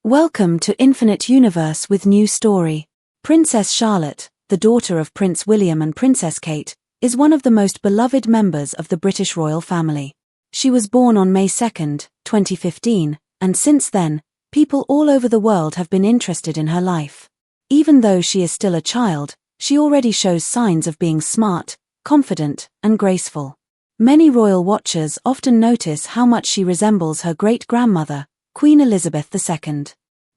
Welcome to Infinite Universe with new story. Princess Charlotte, the daughter of Prince William and Princess Kate, is one of the most beloved members of the British royal family. She was born on May 2, 2015, and since then, people all over the world have been interested in her life. Even though she is still a child, she already shows signs of being smart, confident, and graceful. Many royal watchers often notice how much she resembles her great-grandmother, Queen Elizabeth II.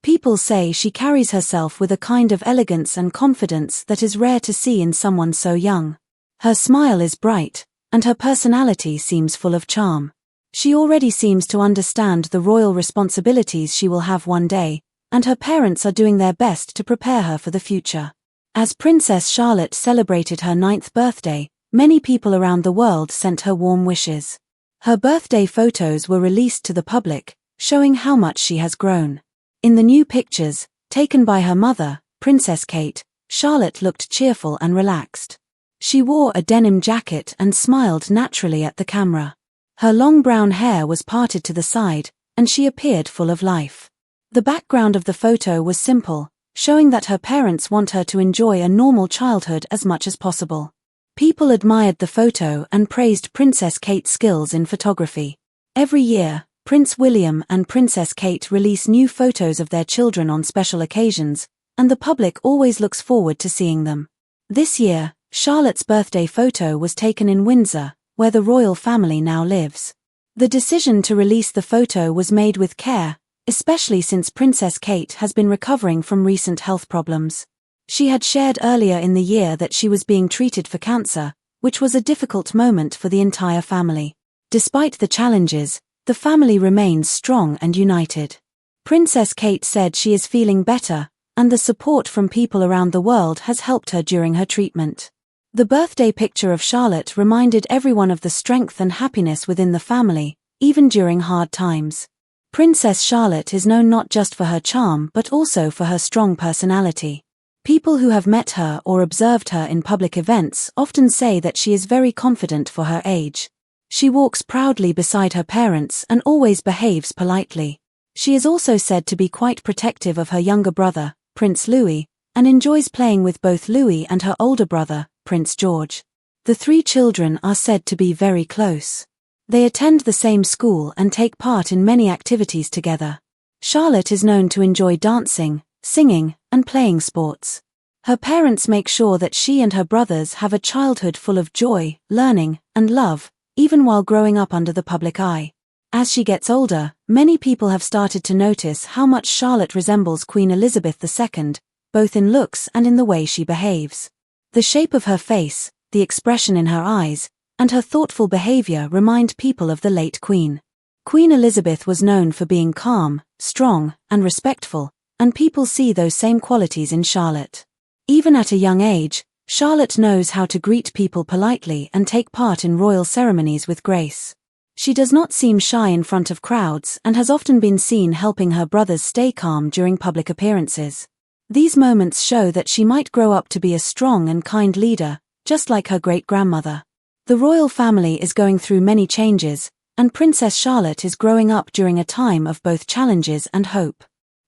People say she carries herself with a kind of elegance and confidence that is rare to see in someone so young. Her smile is bright, and her personality seems full of charm. She already seems to understand the royal responsibilities she will have one day, and her parents are doing their best to prepare her for the future. As Princess Charlotte celebrated her 9th birthday, many people around the world sent her warm wishes. Her birthday photos were released to the public, showing how much she has grown. In the new pictures, taken by her mother, Princess Kate, Charlotte looked cheerful and relaxed. She wore a denim jacket and smiled naturally at the camera. Her long brown hair was parted to the side, and she appeared full of life. The background of the photo was simple, showing that her parents want her to enjoy a normal childhood as much as possible. People admired the photo and praised Princess Kate's skills in photography. Every year, Prince William and Princess Kate release new photos of their children on special occasions, and the public always looks forward to seeing them. This year, Charlotte's birthday photo was taken in Windsor, where the royal family now lives. The decision to release the photo was made with care, especially since Princess Kate has been recovering from recent health problems. She had shared earlier in the year that she was being treated for cancer, which was a difficult moment for the entire family. Despite the challenges, the family remains strong and united. Princess Kate said she is feeling better, and the support from people around the world has helped her during her treatment. The birthday picture of Charlotte reminded everyone of the strength and happiness within the family, even during hard times. Princess Charlotte is known not just for her charm but also for her strong personality. People who have met her or observed her in public events often say that she is very confident for her age. She walks proudly beside her parents and always behaves politely. She is also said to be quite protective of her younger brother, Prince Louis, and enjoys playing with both Louis and her older brother, Prince George. The three children are said to be very close. They attend the same school and take part in many activities together. Charlotte is known to enjoy dancing, singing, and playing sports. Her parents make sure that she and her brothers have a childhood full of joy, learning, and love, even while growing up under the public eye. As she gets older, many people have started to notice how much Charlotte resembles Queen Elizabeth II, both in looks and in the way she behaves. The shape of her face, the expression in her eyes, and her thoughtful behavior remind people of the late Queen. Queen Elizabeth was known for being calm, strong, and respectful, and people see those same qualities in Charlotte. Even at a young age, Charlotte knows how to greet people politely and take part in royal ceremonies with grace. She does not seem shy in front of crowds and has often been seen helping her brothers stay calm during public appearances. These moments show that she might grow up to be a strong and kind leader, just like her great-grandmother. The royal family is going through many changes, and Princess Charlotte is growing up during a time of both challenges and hope.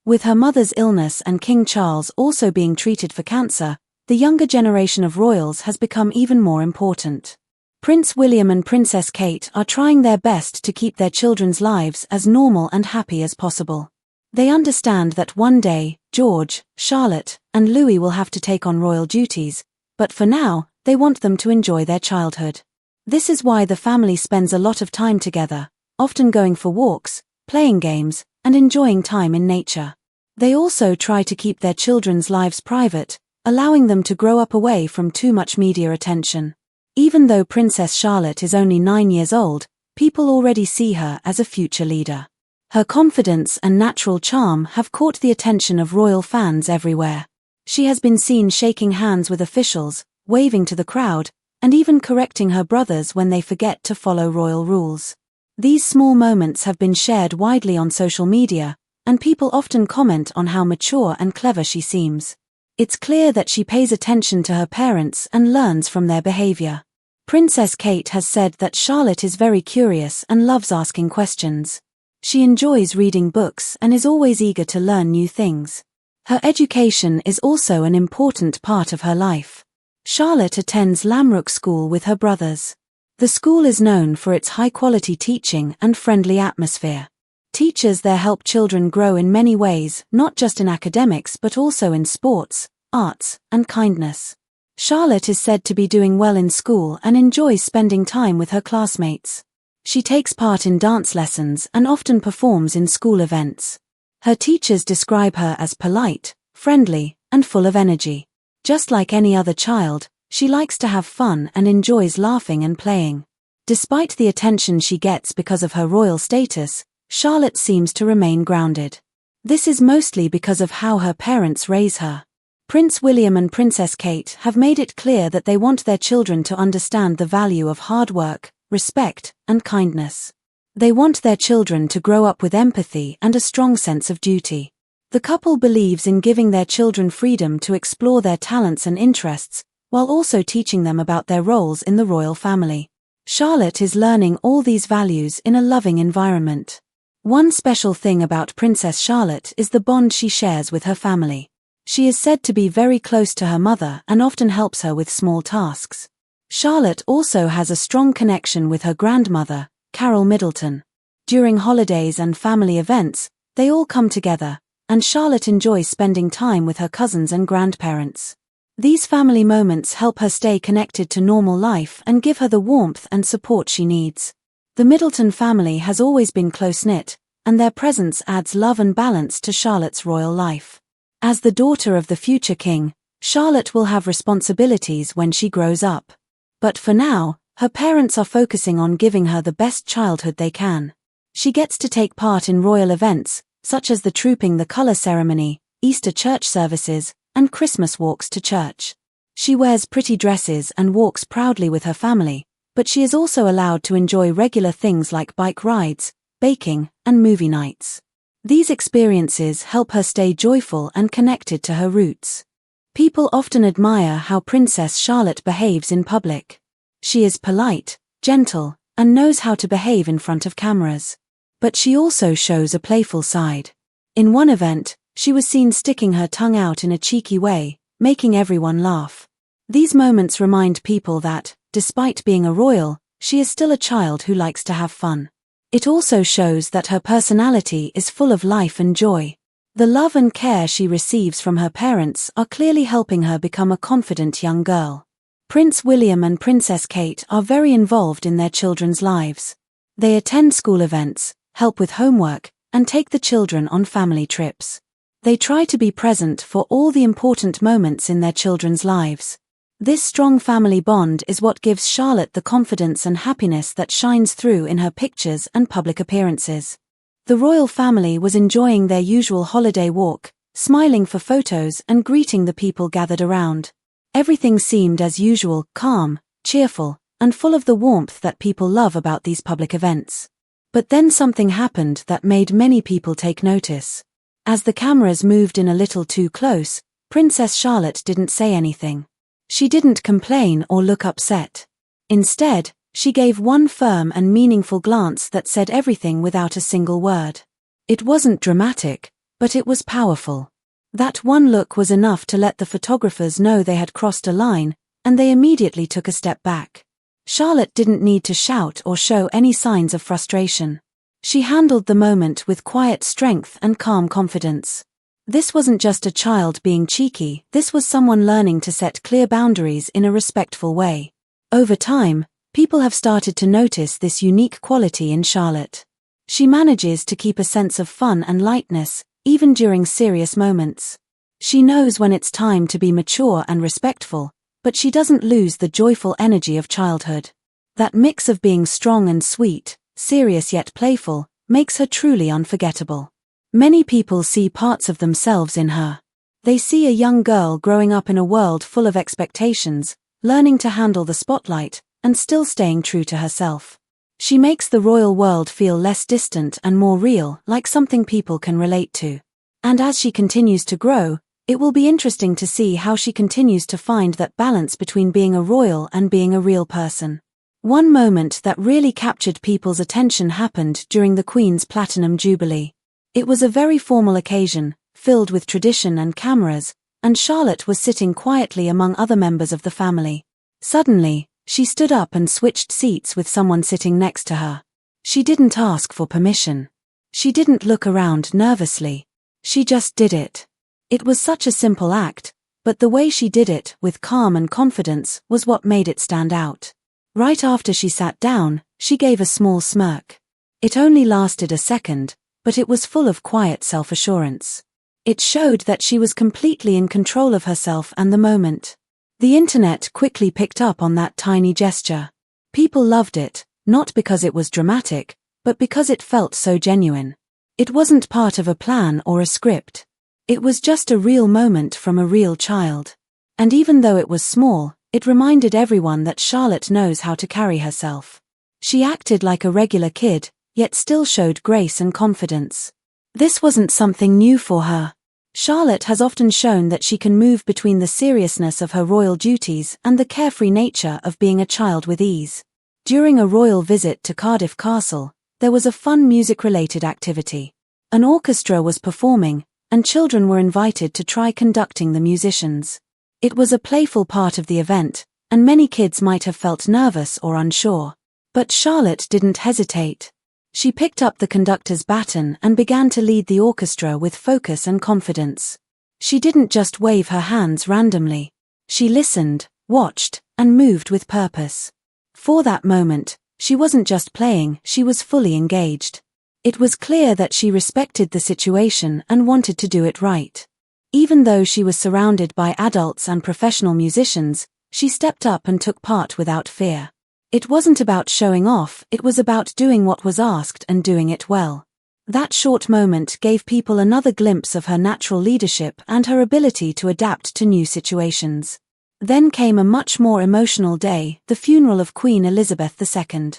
With her mother's illness and King Charles also being treated for cancer, the younger generation of royals has become even more important. Prince William and Princess Kate are trying their best to keep their children's lives as normal and happy as possible. They understand that one day, George, Charlotte, and Louis will have to take on royal duties, but for now, they want them to enjoy their childhood. This is why the family spends a lot of time together, often going for walks, playing games, and enjoying time in nature. They also try to keep their children's lives private, allowing them to grow up away from too much media attention. Even though Princess Charlotte is only 9 years old, people already see her as a future leader. Her confidence and natural charm have caught the attention of royal fans everywhere. She has been seen shaking hands with officials, waving to the crowd, and even correcting her brothers when they forget to follow royal rules. These small moments have been shared widely on social media, and people often comment on how mature and clever she seems. It's clear that she pays attention to her parents and learns from their behavior. Princess Kate has said that Charlotte is very curious and loves asking questions. She enjoys reading books and is always eager to learn new things. Her education is also an important part of her life. Charlotte attends Lamrook School with her brothers. The school is known for its high-quality teaching and friendly atmosphere. Teachers there help children grow in many ways, not just in academics but also in sports, arts, and kindness. Charlotte is said to be doing well in school and enjoys spending time with her classmates. She takes part in dance lessons and often performs in school events. Her teachers describe her as polite, friendly, and full of energy. Just like any other child, she likes to have fun and enjoys laughing and playing. Despite the attention she gets because of her royal status, Charlotte seems to remain grounded. This is mostly because of how her parents raise her. Prince William and Princess Kate have made it clear that they want their children to understand the value of hard work, respect, and kindness. They want their children to grow up with empathy and a strong sense of duty. The couple believes in giving their children freedom to explore their talents and interests, while also teaching them about their roles in the royal family. Charlotte is learning all these values in a loving environment. One special thing about Princess Charlotte is the bond she shares with her family. She is said to be very close to her mother and often helps her with small tasks. Charlotte also has a strong connection with her grandmother, Carol Middleton. During holidays and family events, they all come together, and Charlotte enjoys spending time with her cousins and grandparents. These family moments help her stay connected to normal life and give her the warmth and support she needs. The Middleton family has always been close-knit, and their presence adds love and balance to Charlotte's royal life. As the daughter of the future king, Charlotte will have responsibilities when she grows up. But for now, her parents are focusing on giving her the best childhood they can. She gets to take part in royal events, such as the Trooping the Colour ceremony, Easter church services, and Christmas walks to church. She wears pretty dresses and walks proudly with her family, but she is also allowed to enjoy regular things like bike rides, baking, and movie nights. These experiences help her stay joyful and connected to her roots. People often admire how Princess Charlotte behaves in public. She is polite, gentle, and knows how to behave in front of cameras. But she also shows a playful side. In one event, she was seen sticking her tongue out in a cheeky way, making everyone laugh. These moments remind people that, despite being a royal, she is still a child who likes to have fun. It also shows that her personality is full of life and joy. The love and care she receives from her parents are clearly helping her become a confident young girl. Prince William and Princess Kate are very involved in their children's lives. They attend school events, help with homework, and take the children on family trips. They try to be present for all the important moments in their children's lives. This strong family bond is what gives Charlotte the confidence and happiness that shines through in her pictures and public appearances. The royal family was enjoying their usual holiday walk, smiling for photos and greeting the people gathered around. Everything seemed as usual, calm, cheerful, and full of the warmth that people love about these public events. But then something happened that made many people take notice. As the cameras moved in a little too close, Princess Charlotte didn't say anything. She didn't complain or look upset. Instead, she gave one firm and meaningful glance that said everything without a single word. It wasn't dramatic, but it was powerful. That one look was enough to let the photographers know they had crossed a line, and they immediately took a step back. Charlotte didn't need to shout or show any signs of frustration. She handled the moment with quiet strength and calm confidence. This wasn't just a child being cheeky, this was someone learning to set clear boundaries in a respectful way. Over time, people have started to notice this unique quality in Charlotte. She manages to keep a sense of fun and lightness, even during serious moments. She knows when it's time to be mature and respectful, but she doesn't lose the joyful energy of childhood. That mix of being strong and sweet, serious yet playful, makes her truly unforgettable. Many people see parts of themselves in her. They see a young girl growing up in a world full of expectations, learning to handle the spotlight, and still staying true to herself. She makes the royal world feel less distant and more real, like something people can relate to. And as she continues to grow, it will be interesting to see how she continues to find that balance between being a royal and being a real person. One moment that really captured people's attention happened during the Queen's Platinum Jubilee. It was a very formal occasion, filled with tradition and cameras, and Charlotte was sitting quietly among other members of the family. Suddenly, she stood up and switched seats with someone sitting next to her. She didn't ask for permission. She didn't look around nervously. She just did it. It was such a simple act, but the way she did it with calm and confidence was what made it stand out. Right after she sat down, she gave a small smirk. It only lasted a second, but it was full of quiet self-assurance. It showed that she was completely in control of herself and the moment. The internet quickly picked up on that tiny gesture. People loved it, not because it was dramatic, but because it felt so genuine. It wasn't part of a plan or a script. It was just a real moment from a real child. And even though it was small, it reminded everyone that Charlotte knows how to carry herself. She acted like a regular kid, yet still showed grace and confidence. This wasn't something new for her. Charlotte has often shown that she can move between the seriousness of her royal duties and the carefree nature of being a child with ease. During a royal visit to Cardiff Castle, there was a fun music-related activity. An orchestra was performing, and children were invited to try conducting the musicians. It was a playful part of the event, and many kids might have felt nervous or unsure. But Charlotte didn't hesitate. She picked up the conductor's baton and began to lead the orchestra with focus and confidence. She didn't just wave her hands randomly. She listened, watched, and moved with purpose. For that moment, she wasn't just playing, she was fully engaged. It was clear that she respected the situation and wanted to do it right. Even though she was surrounded by adults and professional musicians, she stepped up and took part without fear. It wasn't about showing off, it was about doing what was asked and doing it well. That short moment gave people another glimpse of her natural leadership and her ability to adapt to new situations. Then came a much more emotional day, the funeral of Queen Elizabeth II.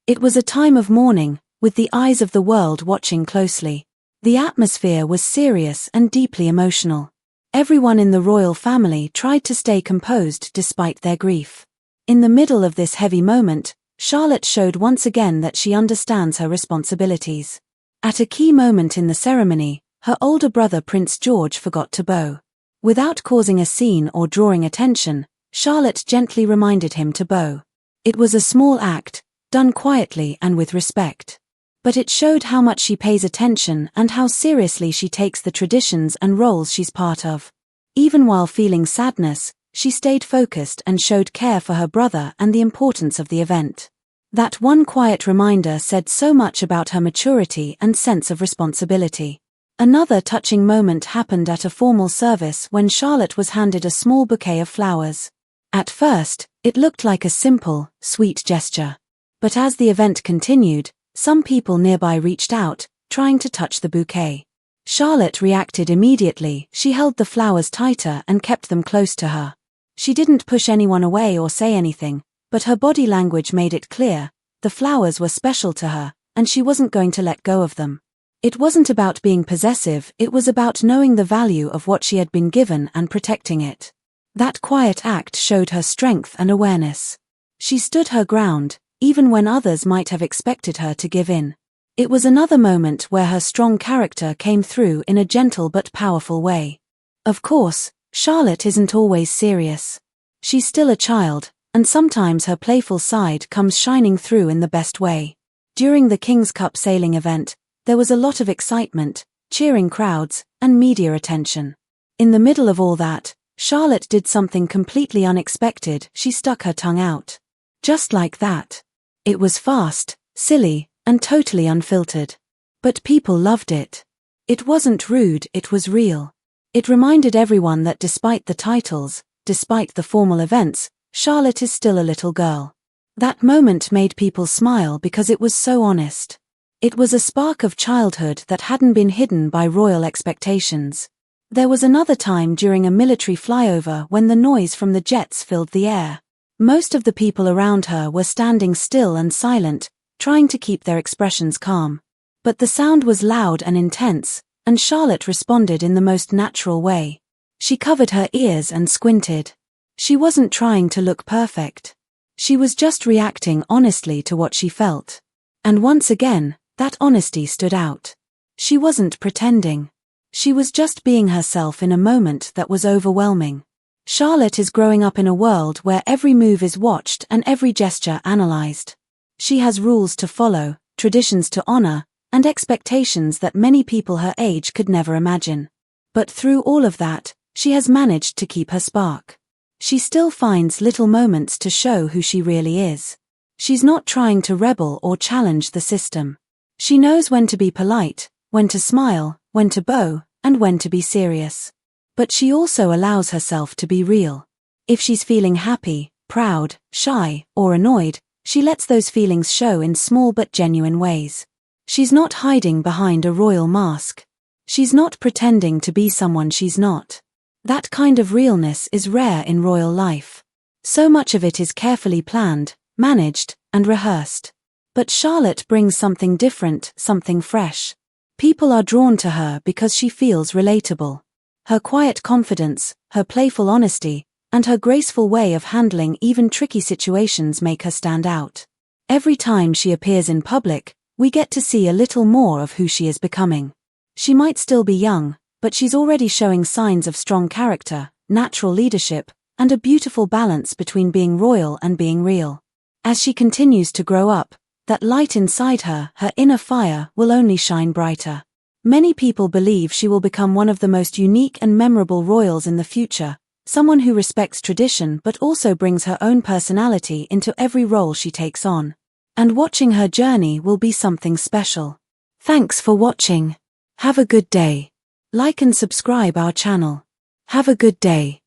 It was a time of mourning, with the eyes of the world watching closely. The atmosphere was serious and deeply emotional. Everyone in the royal family tried to stay composed despite their grief. In the middle of this heavy moment, Charlotte showed once again that she understands her responsibilities. At a key moment in the ceremony, her older brother Prince George forgot to bow. Without causing a scene or drawing attention, Charlotte gently reminded him to bow. It was a small act, done quietly and with respect. But it showed how much she pays attention and how seriously she takes the traditions and roles she's part of. Even while feeling sadness, she stayed focused and showed care for her brother and the importance of the event. That one quiet reminder said so much about her maturity and sense of responsibility. Another touching moment happened at a formal service when Charlotte was handed a small bouquet of flowers. At first, it looked like a simple, sweet gesture. But as the event continued, some people nearby reached out, trying to touch the bouquet. Charlotte reacted immediately. She held the flowers tighter and kept them close to her. She didn't push anyone away or say anything, but her body language made it clear. The flowers were special to her, and she wasn't going to let go of them. It wasn't about being possessive, it was about knowing the value of what she had been given and protecting it. That quiet act showed her strength and awareness. She stood her ground, even when others might have expected her to give in. It was another moment where her strong character came through in a gentle but powerful way. Of course, Charlotte isn't always serious. She's still a child, and sometimes her playful side comes shining through in the best way. During the King's Cup sailing event, there was a lot of excitement, cheering crowds, and media attention. In the middle of all that, Charlotte did something completely unexpected. She stuck her tongue out. Just like that. It was fast, silly, and totally unfiltered. But people loved it. It wasn't rude, it was real. It reminded everyone that despite the titles, despite the formal events, Charlotte is still a little girl. That moment made people smile because it was so honest. It was a spark of childhood that hadn't been hidden by royal expectations. There was another time during a military flyover when the noise from the jets filled the air. Most of the people around her were standing still and silent, trying to keep their expressions calm. But the sound was loud and intense, and Charlotte responded in the most natural way. She covered her ears and squinted. She wasn't trying to look perfect. She was just reacting honestly to what she felt. And once again, that honesty stood out. She wasn't pretending. She was just being herself in a moment that was overwhelming. Charlotte is growing up in a world where every move is watched and every gesture analyzed. She has rules to follow, traditions to honor, and expectations that many people her age could never imagine. But through all of that, she has managed to keep her spark. She still finds little moments to show who she really is. She's not trying to rebel or challenge the system. She knows when to be polite, when to smile, when to bow, and when to be serious. But she also allows herself to be real. If she's feeling happy, proud, shy, or annoyed, she lets those feelings show in small but genuine ways. She's not hiding behind a royal mask. She's not pretending to be someone she's not. That kind of realness is rare in royal life. So much of it is carefully planned, managed, and rehearsed. But Charlotte brings something different, something fresh. People are drawn to her because she feels relatable. Her quiet confidence, her playful honesty, and her graceful way of handling even tricky situations make her stand out. Every time she appears in public, we get to see a little more of who she is becoming. She might still be young, but she's already showing signs of strong character, natural leadership, and a beautiful balance between being royal and being real. As she continues to grow up, that light inside her, her inner fire, will only shine brighter. Many people believe she will become one of the most unique and memorable royals in the future, someone who respects tradition but also brings her own personality into every role she takes on. And watching her journey will be something special. Thanks for watching. Have a good day. Like and subscribe our channel. Have a good day.